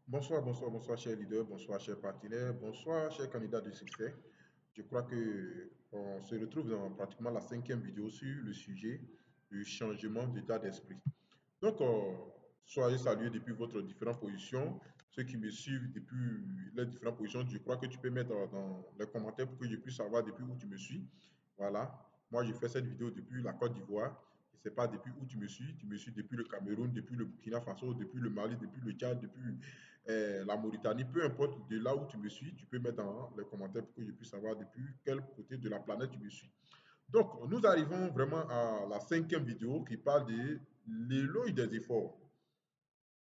Bonsoir, bonsoir, bonsoir, chers leaders, bonsoir, chers partenaires, bonsoir, chers candidats de succès. Je crois que on se retrouve dans pratiquement la cinquième vidéo sur le sujet du changement d'état d'esprit. Donc, soyez salués depuis votre différentes positions. Ceux qui me suivent depuis les différentes positions, je crois que tu peux mettre dans les commentaires pour que je puisse savoir depuis où tu me suis. Voilà. Moi, je fais cette vidéo depuis la Côte d'Ivoire. Je ne sais pas depuis où tu me suis. Tu me suis depuis le Cameroun, depuis le Burkina Faso, depuis le Mali, depuis le Tchad, depuis la Mauritanie. Peu importe de là où tu me suis, tu peux mettre dans les commentaires pour que je puisse savoir depuis quel côté de la planète tu me suis. Donc, nous arrivons vraiment à la cinquième vidéo qui parle de l'éloge des efforts.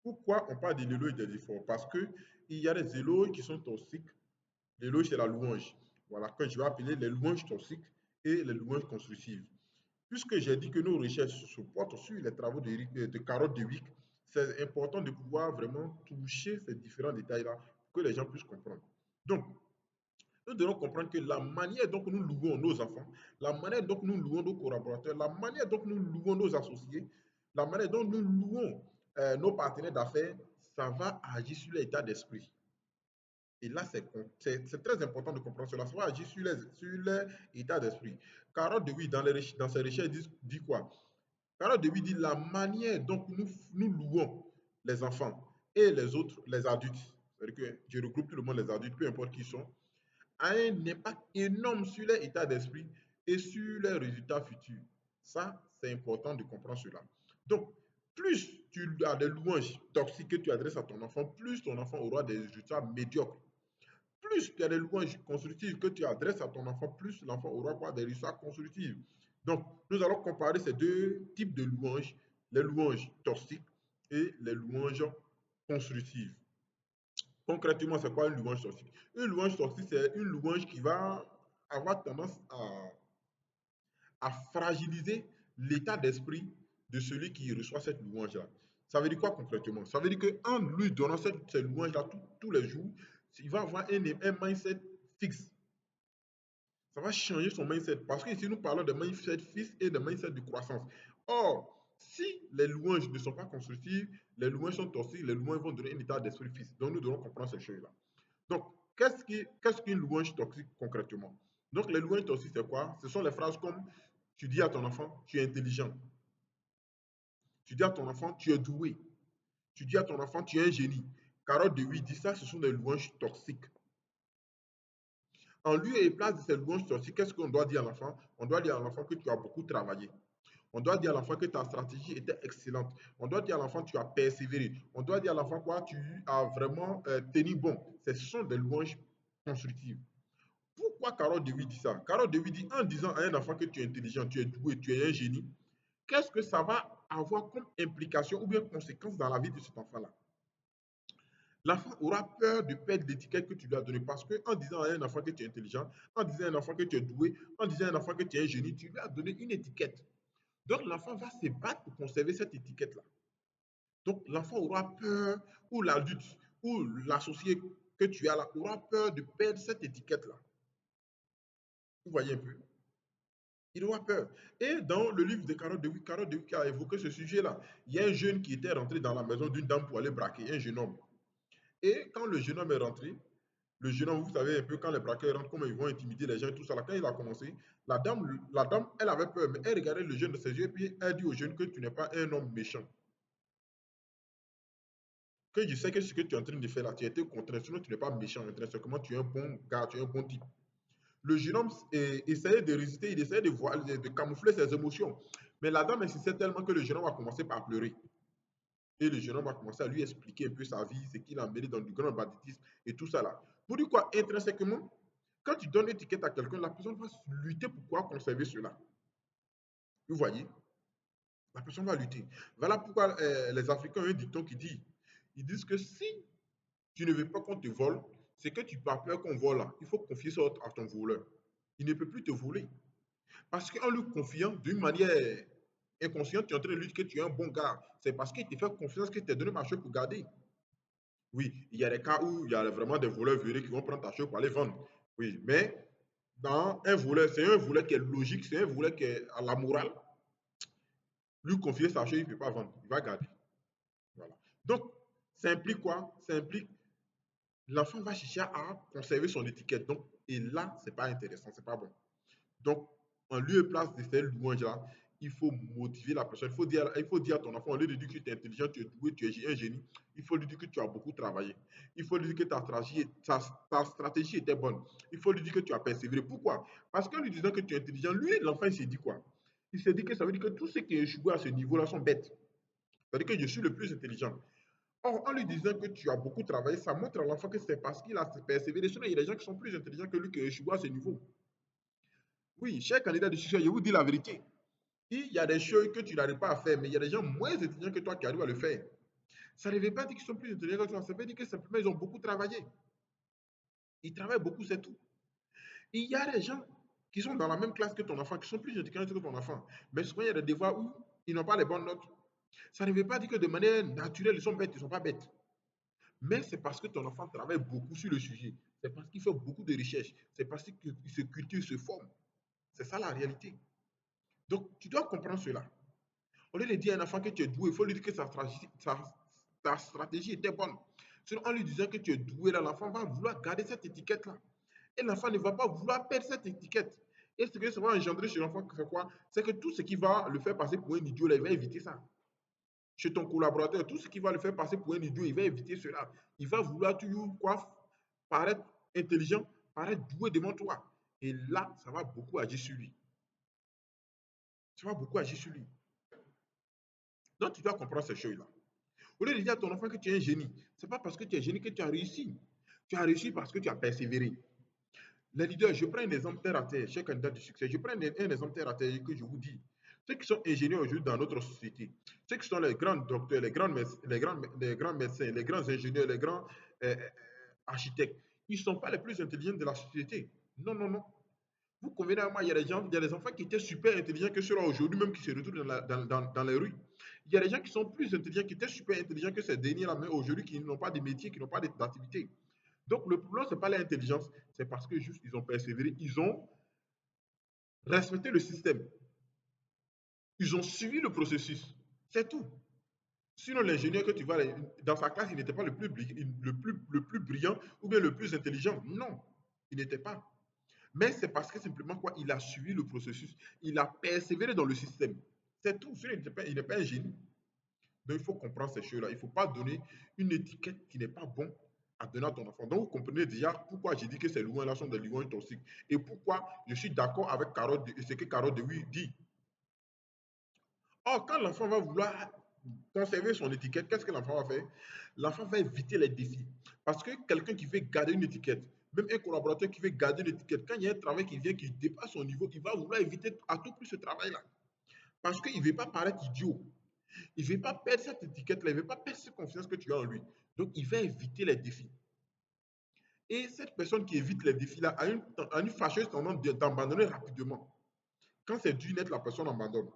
Pourquoi on parle de l'éloge des efforts? Parce qu'il y a des éloges qui sont toxiques. L'éloge, c'est la louange. Voilà, que je vais appeler les louanges toxiques et les louanges constructives. Puisque j'ai dit que nos recherches se portent sur les travaux de Carotte de Wick, c'est important de pouvoir vraiment toucher ces différents détails-là pour que les gens puissent comprendre. Donc, nous devons comprendre que la manière dont nous louons nos enfants, la manière dont nous louons nos collaborateurs, la manière dont nous louons nos associés, la manière dont nous louons nos partenaires d'affaires, ça va agir sur l'état d'esprit. Et là, c'est très important de comprendre cela. Ça va agir sur l'état d'esprit. Carotte de oui, dans ses recherches, dit quoi? Carotte de oui dit la manière dont nous louons les enfants et les autres, les adultes, c'est-à-dire que je regroupe tout le monde, les adultes, peu importe qui sont, a un impact énorme sur leur état d'esprit et sur leurs résultats futurs. Ça, c'est important de comprendre cela. Donc, plus tu as des louanges toxiques que tu adresses à ton enfant, plus ton enfant aura des résultats médiocres. Plus tu as des louanges constructives que tu adresses à ton enfant, plus l'enfant aura quoi, des résultats constructifs. Donc, nous allons comparer ces deux types de louanges, les louanges toxiques et les louanges constructives. Concrètement, c'est quoi une louange toxique? Une louange toxique, c'est une louange qui va avoir tendance à fragiliser l'état d'esprit de celui qui reçoit cette louange-là. Ça veut dire quoi concrètement? Ça veut dire qu'en lui donnant cette louange-là tous les jours, il va avoir un mindset fixe. Ça va changer son mindset. Parce que ici, nous parlons de mindset fixe et de mindset de croissance. Or, si les louanges ne sont pas constructives, les louanges sont toxiques, les louanges vont donner un état d'esprit fixe. Donc, nous devons comprendre ces choses-là. Donc, qu'est-ce qu'une louange toxique concrètement? Donc, les louanges toxiques, c'est quoi? Ce sont les phrases comme tu dis à ton enfant, tu es intelligent. Tu dis à ton enfant, tu es doué. Tu dis à ton enfant, tu es un génie. Carotte de 8 dit ça, ce sont des louanges toxiques. En lieu et place de ces louanges toxiques, qu'est-ce qu'on doit dire à l'enfant? On doit dire à l'enfant que tu as beaucoup travaillé. On doit dire à l'enfant que ta stratégie était excellente. On doit dire à l'enfant que tu as persévéré. On doit dire à l'enfant quoi, tu as vraiment tenu bon. Ce sont des louanges constructives. Pourquoi Carole Dewey dit ça? Carole Dewey dit en disant à un enfant que tu es intelligent, tu es doué, tu es un génie, qu'est-ce que ça va avoir comme implication ou bien conséquence dans la vie de cet enfant-là? L'enfant aura peur de perdre l'étiquette que tu lui as donnée parce qu'en disant à un enfant que tu es intelligent, en disant à un enfant que tu es doué, en disant à un enfant que tu es un génie, tu lui as donné une étiquette. Donc l'enfant va se battre pour conserver cette étiquette-là. Donc l'enfant aura peur, ou l'adulte, ou l'associé que tu as là, aura peur de perdre cette étiquette-là. Vous voyez un peu? Il aura peur. Et dans le livre de Carole de qui a évoqué ce sujet-là, il y a un jeune qui était rentré dans la maison d'une dame pour aller braquer, un jeune homme. Et quand le jeune homme est rentré, le jeune homme, vous savez un peu quand les braqueurs rentrent, comment ils vont intimider les gens et tout ça. Là, quand il a commencé, la dame, elle avait peur, mais elle regardait le jeune de ses yeux et puis elle dit au jeune que tu n'es pas un homme méchant. Que je sais que ce que tu es en train de faire là, tu as été contraint, sinon tu n'es pas méchant intrinsèquement, tu es un bon gars, tu es un bon type. Le jeune homme essayait de résister, il essayait de camoufler ses émotions. Mais la dame insistait tellement que le jeune homme a commencé par pleurer. Et le jeune homme a commencé à lui expliquer un peu sa vie, ce qu'il a mené dans du grand banditisme et tout ça là. Pour dire quoi, intrinsèquement, quand tu donnes l'étiquette à quelqu'un, la personne va lutter pour pouvoir conserver cela. Vous voyez? La personne va lutter. Voilà pourquoi les Africains ont un dicton qui dit, ils disent que si tu ne veux pas qu'on te vole, c'est que tu as peur qu'on vole là. Il faut confier ça à ton voleur. Il ne peut plus te voler. Parce qu'en lui confiant d'une manière inconsciente, tu es en train de lui dire que tu es un bon gars. C'est parce qu'il te fait confiance qu'il t'a donné ma chose pour garder. Oui, il y a des cas où il y a vraiment des voleurs véreux qui vont prendre ta chose pour aller vendre. Oui, mais dans un voleur, c'est un voleur qui est logique, c'est un voleur qui est à la morale. Lui confier sa chose, il ne peut pas vendre, il va garder. Voilà. Donc, Ça implique quoi? Ça implique l'enfant va chercher à conserver son étiquette. Donc, et là, c'est pas intéressant, c'est pas bon. Donc, en lieu et place de ces louanges-là, il faut motiver la personne. Il faut dire à ton enfant, au lieu de dire que tu es intelligent, tu es doué, tu es un génie, il faut lui dire que tu as beaucoup travaillé. Il faut lui dire que ta stratégie était bonne. Il faut lui dire que tu as persévéré. Pourquoi? Parce qu'en lui disant que tu es intelligent, lui, l'enfant, il s'est dit quoi? Il s'est dit que ça veut dire que tous ceux qui échouent à ce niveau-là sont bêtes. C'est-à-dire que je suis le plus intelligent. Or, en lui disant que tu as beaucoup travaillé, ça montre à l'enfant que c'est parce qu'il a persévéré. Sinon, il y a des gens qui sont plus intelligents que lui qui échouent à ce niveau. Oui, cher candidat de succès, je vous dis la vérité. Il y a des choses que tu n'arrives pas à faire, mais il y a des gens moins intelligents que toi qui arrivent à le faire. Ça ne veut pas dire qu'ils sont plus intelligents que toi, ça veut dire que simplement ils ont beaucoup travaillé. Ils travaillent beaucoup, c'est tout. Il y a des gens qui sont dans la même classe que ton enfant, qui sont plus intelligents que ton enfant, mais souvent il y a des devoirs où ils n'ont pas les bonnes notes. Ça ne veut pas dire que de manière naturelle, ils sont bêtes, ils ne sont pas bêtes. Mais c'est parce que ton enfant travaille beaucoup sur le sujet. C'est parce qu'il fait beaucoup de recherches. C'est parce qu'il se cultive, se forme. C'est ça la réalité. Donc, tu dois comprendre cela. Au lieu de dire à un enfant que tu es doué, il faut lui dire que ta stratégie était bonne. Sinon, en lui disant que tu es doué, l'enfant va vouloir garder cette étiquette-là. Et l'enfant ne va pas vouloir perdre cette étiquette. Et ce que ça va engendrer chez l'enfant, c'est quoi? C'est que tout ce qui va le faire passer pour un idiot, là, il va éviter ça. Chez ton collaborateur, tout ce qui va le faire passer pour un idiot, il va éviter cela. Il va vouloir toujours quoi, paraître intelligent, paraître doué devant toi. Et là, ça va beaucoup agir sur lui. Ça va beaucoup agir sur lui. Donc, tu dois comprendre ces choses-là. Au lieu de dire à ton enfant que tu es un génie, ce n'est pas parce que tu es génie que tu as réussi. Tu as réussi parce que tu as persévéré. Les leaders, je prends un exemple terre à terre, chaque candidat du succès. Je prends un exemple terre à terre que je vous dis. Ceux qui sont ingénieurs aujourd'hui dans notre société, ceux qui sont les grands docteurs, les grands médecins, les grands ingénieurs, les grands euh, architectes, ils ne sont pas les plus intelligents de la société. Non, non, non. Vous convenez avec moi, il y a des gens, il y a des enfants qui étaient super intelligents que ceux-là aujourd'hui même qui se retrouvent dans les rues. Il y a des gens qui sont plus intelligents, qui étaient super intelligents que ces derniers-là, mais aujourd'hui qui n'ont pas de métier, qui n'ont pas d'activité. Donc le problème, ce n'est pas l'intelligence, c'est parce que juste ils ont persévéré, ils ont respecté le système, ils ont suivi le processus. C'est tout. Sinon, l'ingénieur que tu vois dans sa classe, il n'était pas le plus brillant ou bien le plus intelligent. Non, il n'était pas. Mais c'est parce que simplement quoi, il a suivi le processus, il a persévéré dans le système. C'est tout. Sinon, il n'est pas un génie. Donc, il faut comprendre ces choses-là. Il ne faut pas donner une étiquette qui n'est pas bonne à donner à ton enfant. Donc, vous comprenez déjà pourquoi j'ai dit que ces louanges-là sont des louanges toxiques et pourquoi je suis d'accord avec ce que Carole de Huy dit. Or, quand l'enfant va vouloir conserver son étiquette, qu'est-ce que l'enfant va faire? L'enfant va éviter les défis. Parce que quelqu'un qui veut garder une étiquette, même un collaborateur qui veut garder une étiquette, quand il y a un travail qui vient, qui dépasse son niveau, il va vouloir éviter à tout prix ce travail-là. Parce qu'il ne veut pas paraître idiot. Il ne veut pas perdre cette étiquette-là, il ne veut pas perdre cette confiance que tu as en lui. Donc, il va éviter les défis. Et cette personne qui évite les défis-là a une fâcheuse tendance d'abandonner rapidement. Quand c'est du net, la personne abandonne.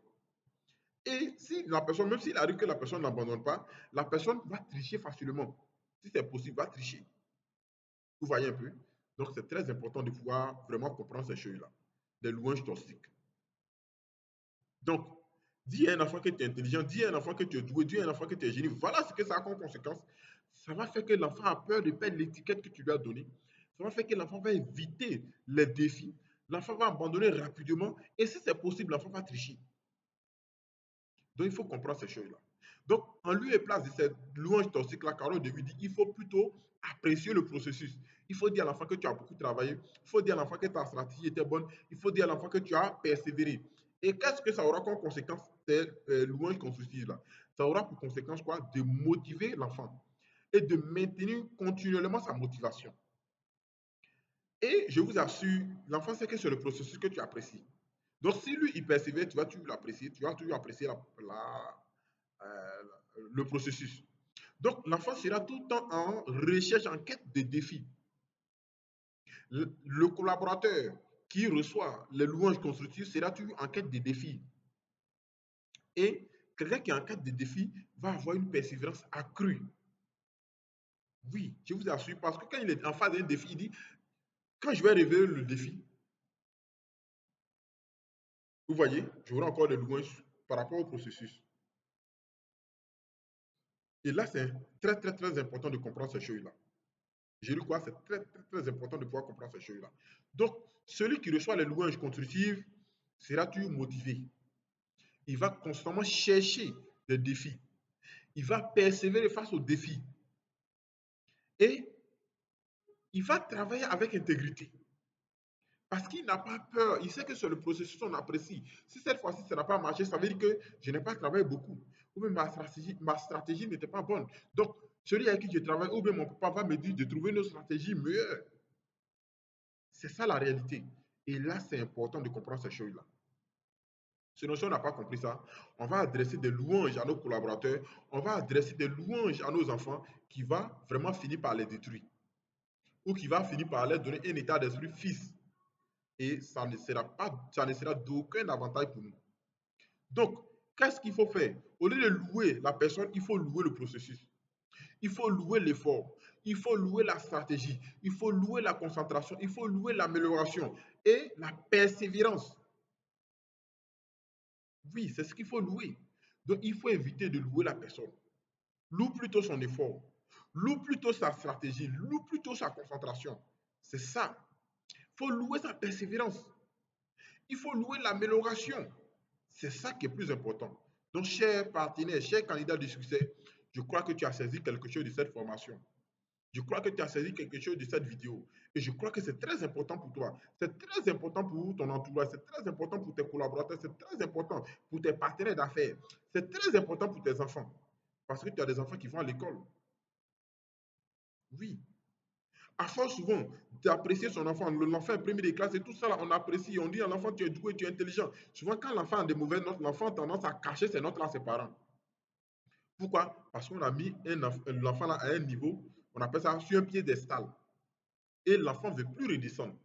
Et si la personne, même s'il arrive que la personne n'abandonne pas, la personne va tricher facilement. Si c'est possible, va tricher. Vous voyez un peu? Donc, c'est très important de pouvoir vraiment comprendre ces choses-là. Des louanges toxiques. Donc, dis à un enfant que tu es intelligent, dis à un enfant que tu es doué, dis à un enfant que tu es génie. Voilà ce que ça a comme conséquence. Ça va faire que l'enfant a peur de perdre l'étiquette que tu lui as donnée. Ça va faire que l'enfant va éviter les défis. L'enfant va abandonner rapidement. Et si c'est possible, l'enfant va tricher. Donc, il faut comprendre ces choses-là. Donc, en lieu et place de cette louange toxique-là, Carole de lui dit, il faut plutôt apprécier le processus. Il faut dire à l'enfant que tu as beaucoup travaillé. Il faut dire à l'enfant que ta stratégie était bonne. Il faut dire à l'enfant que tu as persévéré. Et qu'est-ce que ça aura comme conséquence, ces louanges constructives-là? Ça aura pour conséquence quoi? De motiver l'enfant et de maintenir continuellement sa motivation. Et je vous assure, l'enfant sait que c'est le processus que tu apprécies. Donc, si lui, il persévère, tu vas toujours l'apprécier, tu vas toujours apprécier euh, le processus. Donc, l'enfant sera tout le temps en recherche, en quête de défis. Le collaborateur qui reçoit les louanges constructives sera toujours en quête de défis. Et quelqu'un qui est en quête de défis va avoir une persévérance accrue. Oui, je vous assure, parce que quand il est en face d'un défi, il dit, quand je vais révéler le défi, vous voyez, j'aurai encore des louanges par rapport au processus. Et là, c'est très, très, très important de comprendre ces choses-là. Je dis quoi? C'est très, très, très important de pouvoir comprendre ces choses-là. Donc, celui qui reçoit les louanges constructives sera toujours motivé. Il va constamment chercher des défis. Il va persévérer face aux défis. Et il va travailler avec intégrité. Parce qu'il n'a pas peur. Il sait que sur le processus, on apprécie. Si cette fois-ci, ça n'a pas marché, ça veut dire que je n'ai pas travaillé beaucoup. Ou bien ma stratégie n'était pas bonne. Donc, celui avec qui je travaille, ou bien mon papa va me dire de trouver une stratégie meilleure. C'est ça la réalité. Et là, c'est important de comprendre ces choses-là. Sinon, si on n'a pas compris ça, on va adresser des louanges à nos collaborateurs, on va adresser des louanges à nos enfants qui va vraiment finir par les détruire. Ou qui va finir par leur donner un état d'esprit fils. Et ça ne sera d'aucun avantage pour nous. Donc, qu'est-ce qu'il faut faire? Au lieu de louer la personne, il faut louer le processus. Il faut louer l'effort. Il faut louer la stratégie. Il faut louer la concentration. Il faut louer l'amélioration et la persévérance. Oui, c'est ce qu'il faut louer. Donc, il faut éviter de louer la personne. Loue plutôt son effort. Loue plutôt sa stratégie. Loue plutôt sa concentration. C'est ça. Il faut louer sa persévérance. Il faut louer l'amélioration. C'est ça qui est plus important. Donc, chers partenaires, chers candidats de succès, je crois que tu as saisi quelque chose de cette formation. Je crois que tu as saisi quelque chose de cette vidéo. Et je crois que c'est très important pour toi. C'est très important pour ton entourage. C'est très important pour tes collaborateurs. C'est très important pour tes partenaires d'affaires. C'est très important pour tes enfants. Parce que tu as des enfants qui vont à l'école. Oui. À force souvent d'apprécier son enfant, l'enfant est premier des classes et tout ça, là, on apprécie. On dit à l'enfant, tu es doué, tu es intelligent. Souvent, quand l'enfant a des mauvaises notes, l'enfant a tendance à cacher ses notes là à ses parents. Pourquoi? Parce qu'on a mis l'enfant là à un niveau, on appelle ça sur un pied piédestal. Et l'enfant ne veut plus redescendre.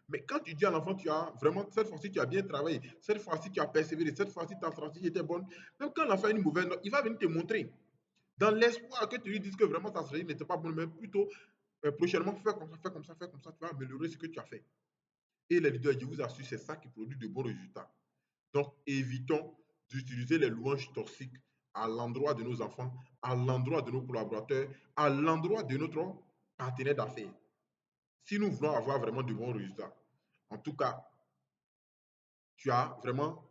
Mais quand tu dis à l'enfant, tu as vraiment, cette fois-ci, tu as bien travaillé, cette fois-ci, tu as persévéré, cette fois-ci, ta stratégie était bonne, même quand l'enfant a une mauvaise note, il va venir te montrer. Dans l'espoir que tu lui dises que vraiment ta stratégie n'était pas bonne, mais plutôt prochainement, fais comme ça, fais comme ça, fais comme ça, tu vas améliorer ce que tu as fait. Et les leaders, je vous assure, c'est ça qui produit de bons résultats. Donc, évitons d'utiliser les louanges toxiques à l'endroit de nos enfants, à l'endroit de nos collaborateurs, à l'endroit de notre partenaire d'affaires. Si nous voulons avoir vraiment de bons résultats, en tout cas, tu as vraiment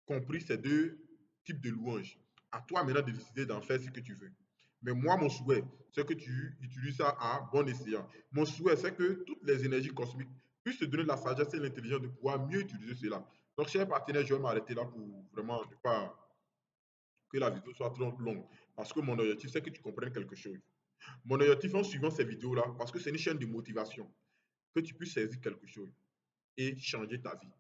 compris ces deux types de louanges. À toi maintenant de décider d'en faire ce que tu veux. Mais moi, mon souhait, c'est que tu utilises ça à bon escient. Mon souhait, c'est que toutes les énergies cosmiques puissent te donner la sagesse et l'intelligence de pouvoir mieux utiliser cela. Donc, chers partenaires, je vais m'arrêter là pour vraiment ne pas que la vidéo soit trop longue. Parce que mon objectif, c'est que tu comprennes quelque chose. Mon objectif en suivant ces vidéos-là, parce que c'est une chaîne de motivation, que tu puisses saisir quelque chose et changer ta vie.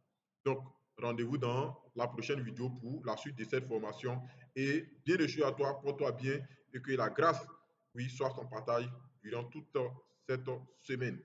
Donc, rendez-vous dans la prochaine vidéo pour la suite de cette formation. Et bien de choses à toi, porte-toi bien et que la grâce, oui, soit ton partage durant toute cette semaine.